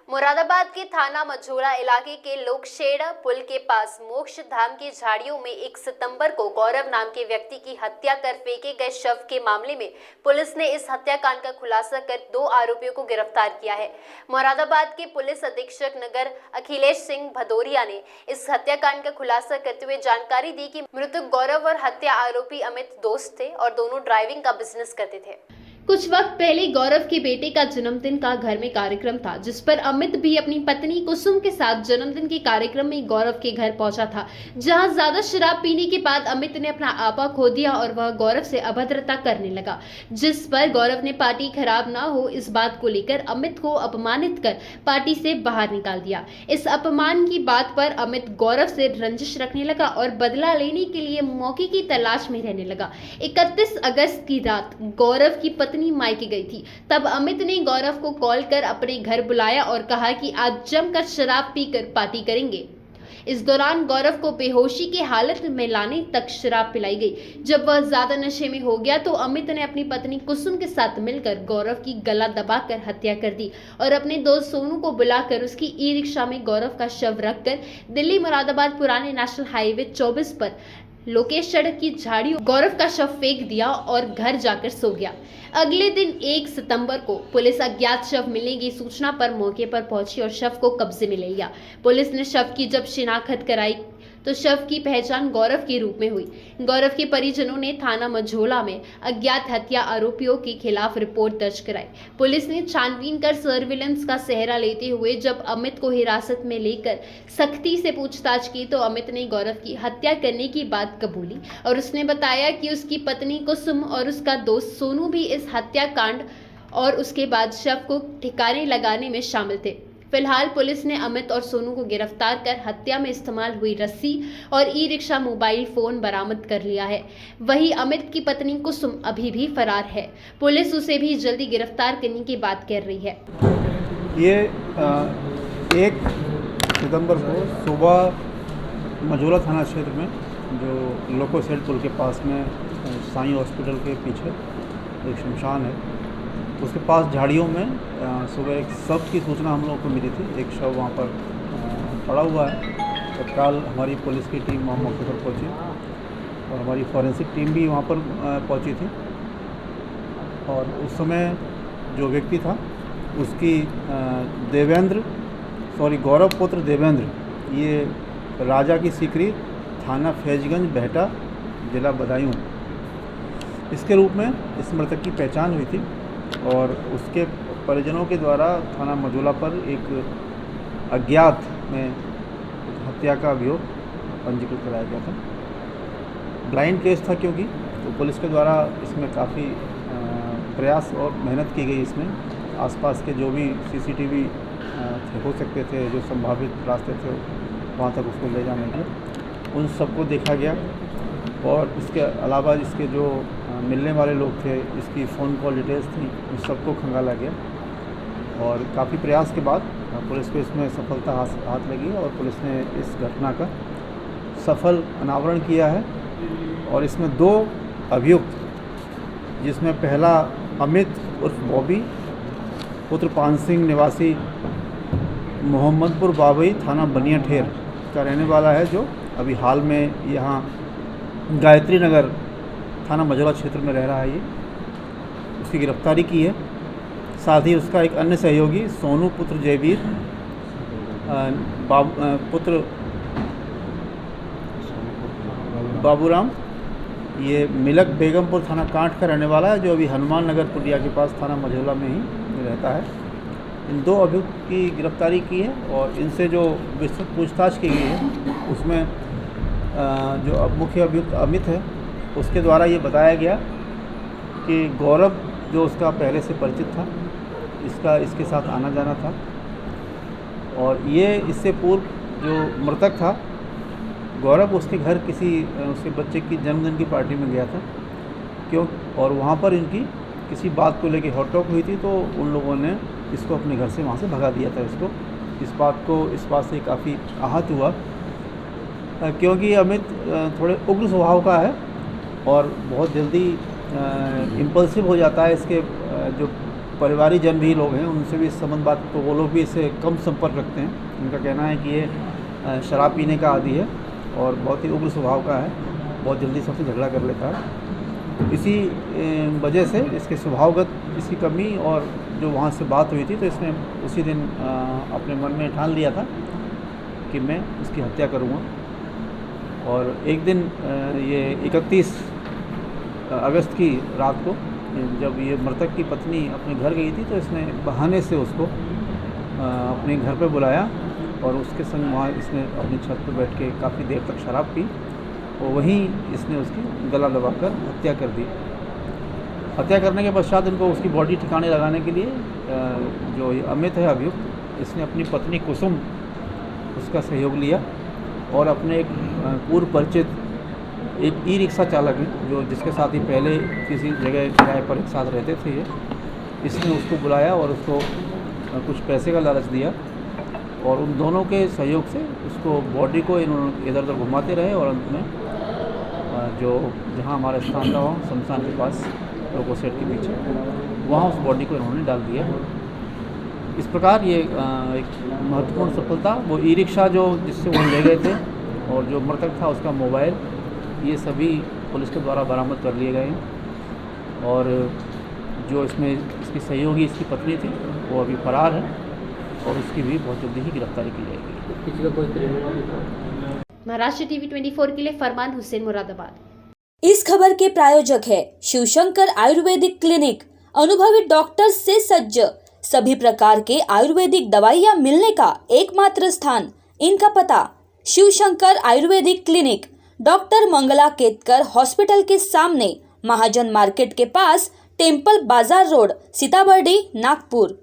मुरादाबाद के थाना मझोला इलाके के लोकशेड़ा पुल के पास मोक्ष धाम की झाड़ियों में 1 सितंबर को गौरव नाम के व्यक्ति की हत्या कर फेंके गए शव के मामले में पुलिस ने इस हत्याकांड का खुलासा कर 2 आरोपियों को गिरफ्तार किया है। मुरादाबाद के पुलिस अधीक्षक नगर अखिलेश सिंह भदौरिया ने इस हत्याकांड का खुलासा करते हुए जानकारी दी कि मृतक गौरव और हत्या आरोपी अमित दोस्त थे और दोनों ड्राइविंग का बिजनेस करते थे। कुछ वक्त पहले गौरव के बेटे का जन्मदिन का घर में कार्यक्रम था, जिस पर अमित भी अपनी पत्नी कुसुम के साथ जन्मदिन के कार्यक्रम में गौरव के घर पहुंचा था, जहां ज्यादा शराब पीने के बाद अमित ने अपना आपा खो दिया और वह गौरव से अभद्रता करने लगा, जिस पर गौरव ने पार्टी खराब ना हो इस बात को लेकर अमित को अपमानित कर पार्टी से बाहर निकाल दिया। इस अपमान की बात पर अमित गौरव से रंजिश रखने लगा और बदला लेने के लिए मौके की तलाश में रहने लगा। 31 अगस्त की रात गौरव की पत्नी मायके गई थी, तब अमित ने गौरव को कॉल कर अपने घर बुलाया और कहा कि आज जमकर शराब पीकर पार्टी करेंगे। इस दौरान गौरव को बेहोशी की हालत में लाने तक शराब पिलाई गई। जब वह ज्यादा नशे में हो गया तो अमित ने अपनी पत्नी कुसुम के साथ मिलकर गौरव की गला दबाकर हत्या कर दी और अपने दोस्त सोनू को बुलाकर उसकी ई रिक्शा में गौरव का शव रखकर दिल्ली मुरादाबाद पुराने नेशनल हाईवे 24 पर लोकेश सड़क की झाड़ियों गौरव का शव फेंक दिया और घर जाकर सो गया। अगले दिन 1 सितंबर को पुलिस अज्ञात शव मिलने की सूचना पर मौके पर पहुंची और शव को कब्जे में ले लिया। पुलिस ने शव की जब शिनाख्त कराई तो शव की पहचान गौरव के रूप में हुई। गौरव के परिजनों ने थाना मझोला में अज्ञात हत्या आरोपियों के खिलाफ रिपोर्ट दर्ज कराई। पुलिस ने छानबीन कर सर्विलांस का सहारा लेते हुए जब अमित को हिरासत में लेकर सख्ती से पूछताछ की तो अमित ने गौरव की हत्या करने की बात कबूली और उसने बताया कि उसकी पत्नी कुसुम और उसका दोस्त सोनू भी इस हत्याकांड और उसके बाद शव को ठिकाने लगाने में शामिल थे। फिलहाल पुलिस ने अमित और सोनू को गिरफ्तार कर हत्या में इस्तेमाल हुई रस्सी और ई रिक्शा मोबाइल फोन बरामद कर लिया है। वहीं अमित की पत्नी कुसुम अभी भी फरार है। पुलिस उसे भी जल्दी गिरफ्तार करने की बात कर रही है। ये 1 सितंबर को सुबह मझोला थाना क्षेत्र में जो लोकोशेड़ा पुल के पास में साईं हॉस्पिटल के पीछे एक शमशान है, उसके पास झाड़ियों में सुबह एक शव की सूचना हम लोगों को मिली थी। एक शव वहाँ पर पड़ा हुआ है। तत्काल हमारी पुलिस की टीम वहाँ मौके पर पहुँची और हमारी फॉरेंसिक टीम भी वहाँ पर पहुँची थी और उस समय जो व्यक्ति था उसकी गौरव पुत्र देवेंद्र, ये राजा की सीकरी, थाना फैजगंज, बेहटा, जिला बदायूं, इसके रूप में इस मृतक की पहचान हुई थी और उसके परिजनों के द्वारा थाना मझोला पर एक अज्ञात में हत्या का अभियोग पंजीकृत कराया गया था। ब्लाइंड केस था क्योंकि तो पुलिस के द्वारा इसमें काफ़ी प्रयास और मेहनत की गई। इसमें आसपास के जो भी सीसीटीवी हो सकते थे, जो संभावित रास्ते थे वहाँ तक उसको ले जाने के, उन सबको देखा गया और इसके अलावा इसके जो मिलने वाले लोग थे, इसकी फ़ोन कॉल डिटेल्स थी, उन सबको खंगाला गया और काफ़ी प्रयास के बाद पुलिस को इसमें सफलता हाथ लगी और पुलिस ने इस घटना का सफल अनावरण किया है। और इसमें 2 अभियुक्त, जिसमें पहला अमित उर्फ बॉबी पुत्र पान सिंह निवासी मोहम्मदपुर बाबई, थाना बनिया ठेर का रहने वाला है, जो अभी हाल में यहाँ गायत्री नगर थाना मझोला क्षेत्र में रह रहा है। ये उसकी गिरफ्तारी की है। साथ ही उसका एक अन्य सहयोगी सोनू पुत्र जयवीर, पुत्र बाबूराम, ये मिलक बेगमपुर थाना कांठ का रहने वाला है, जो अभी हनुमान नगर पुलिया के पास थाना मझोला में ही रहता है। इन 2 अभियुक्त की गिरफ्तारी की है और इनसे जो विस्तृत पूछताछ की गई है उसमें जो अब मुख्य अभियुक्त अमित है, उसके द्वारा ये बताया गया कि गौरव जो उसका पहले से परिचित था, इसके साथ आना जाना था और ये इससे पूर्व जो मृतक था गौरव, उसके घर उसके बच्चे की जन्मदिन की पार्टी में गया था और वहाँ पर इनकी किसी बात को लेकर हॉट टॉक हुई थी, तो उन लोगों ने इसको अपने घर से वहाँ से भगा दिया था। इस बात से काफ़ी आहत हुआ क्योंकि अमित थोड़े उग्र स्वभाव का है और बहुत जल्दी इम्पल्सिव हो जाता है। इसके जो परिवारीजन भी लोग हैं, उनसे भी इस संबंध बात, तो वो लोग भी इससे कम संपर्क रखते हैं। उनका कहना है कि ये शराब पीने का आदी है और बहुत ही उग्र स्वभाव का है, बहुत जल्दी सबसे झगड़ा कर लेता है। इसी वजह से इसके स्वभावगत इसकी कमी और जो वहाँ से बात हुई थी, तो इसने उसी दिन अपने मन में ठान लिया था कि मैं इसकी हत्या करूँगा। और एक दिन ये 31 अगस्त की रात को जब ये मृतक की पत्नी अपने घर गई थी, तो इसने बहाने से उसको अपने घर पे बुलाया और उसके संग वहाँ इसने अपनी छत पर बैठ के काफ़ी देर तक शराब पी और वहीं इसने उसकी गला दबाकर हत्या कर दी। हत्या करने के पश्चात इनको उसकी बॉडी ठिकाने लगाने के लिए जो ये अमित है अभियुक्त, इसने अपनी पत्नी कुसुम उसका सहयोग लिया और अपने एक पूर्व परिचित एक ई रिक्शा चालक है जो जिसके साथ ही पहले किसी जगह किराए पर एक साथ रहते थे ये, इसने उसको बुलाया और उसको कुछ पैसे का लालच दिया और उन दोनों के सहयोग से उसको बॉडी को इन्होंने इधर उधर घुमाते रहे और अंत में जो जहाँ हमारा स्थान था वहाँ शमशान के पास लोको सेट के पीछे, वहाँ उस बॉडी को इन्होंने डाल दिया। इस प्रकार ये एक महत्वपूर्ण सफलता, वो ई रिक्शा जो जिससे वो ले गए थे और जो मृतक था उसका मोबाइल, ये सभी पुलिस के द्वारा बरामद कर लिए गए हैं। और जो इसमें इसकी सहयोगी इसकी पत्नी थी वो अभी फरार है और उसकी भी बहुत जल्दी ही गिरफ्तारी की जाएगी। किसी का कोई क्रिमिनल महाराष्ट्र टीवी 24 के लिए फरमान हुसैन, मुरादाबाद। इस खबर के प्रायोजक है शिवशंकर आयुर्वेदिक क्लिनिक, अनुभवी डॉक्टर से सज्ज, सभी प्रकार के आयुर्वेदिक दवाइयाँ मिलने का एकमात्र स्थान। इनका पता Shivshankar ayurvedic clinic, doctor Mangala Ketkar hospital के सामने, महाजन मार्केट के पास, टेम्पल बाजार रोड, सीताबर्डी, नागपुर।